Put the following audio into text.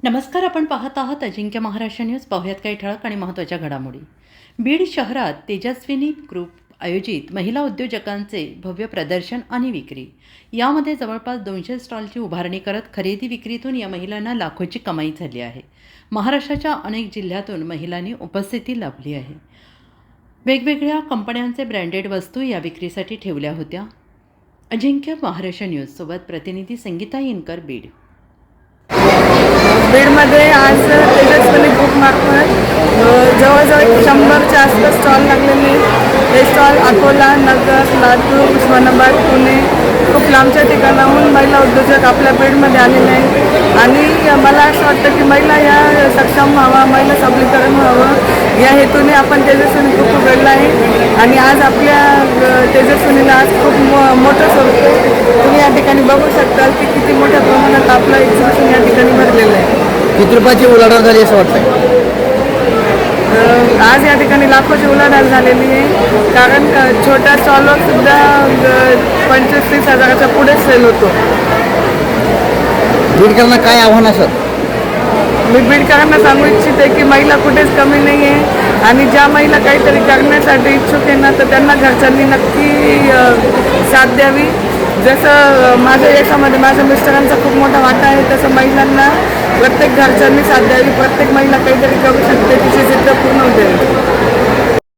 नमस्कार. आपण पाहत आहात अजिंक्य महाराष्ट्र न्यूज. पाहुयात काही ठळक आणि महत्त्वाच्या घडामोडी. बीड शहरात तेजस्विनी ग्रुप आयोजित महिला उद्योजकांचे भव्य प्रदर्शन आणि विक्री. यामध्ये जवळपास 200 स्टॉलची उभारणी करत खरेदी विक्रीतून या महिलांना लाखोची कमाई झाली आहे. महाराष्ट्राच्या अनेक जिल्ह्यातून महिलांनी उपस्थिती लाभली आहे. वेगवेगळ्या कंपन्यांचे ब्रँडेड वस्तू या विक्रीसाठी ठेवल्या होत्या. अजिंक्य महाराष्ट्र न्यूजसोबत प्रतिनिधी संगीता इनकर, बीड. बीडमध्ये आज तेजस्विनी ग्रुपमार्फत जवळजवळ 100च्या आसपास स्टॉल लागलेले. हे स्टॉल अकोला, नगर, लातूर, उस्मानाबाद, पुणे खूप लांबच्या ठिकाणाहून महिला उद्योजक आपल्या बीडमध्ये आलेले आहेत. आणि मला असं वाटतं की महिला या सक्षम व्हावा, महिला सबलीकरण व्हावं या हेतूने आपण तेजस्विनी ग्रुप उघडला आहे. आणि आज आपल्या तेजस्विनीला आज खूप मोठं स्वरूप आहे. तुम्ही या ठिकाणी बघू शकता की किती मोठ्या प्रमाणात आपलं एक्झिबिशन या ठिकाणी भरलेलं आहे. किती रुपयाची उलाढाल झाली असं वाटतं? आज या ठिकाणी लाखोची उलाढाल झालेली आहे. कारण छोट्या स्टॉलवर सुद्धा 25-30 हजाराच्या पुढे सेल होतो. बीडकरांना काय आव्हान असतं? मी बीडकरांना सांगू इच्छिते की महिला कुठेच कमी नाही आहे. आणि ज्या महिला काहीतरी करण्यासाठी इच्छुक आहे ना, तर त्यांना घरच्यांनी नक्की साथ द्यावी. जसं माझ्या यशामध्ये माझ्या मिस्टरांचा खूप मोठा वाटा आहे, तसं महिलांना प्रत्येक घरच्यांनी साथ द्यावी. प्रत्येक महिला काहीतरी करू शकते, तिची जिद्द पूर्ण होते.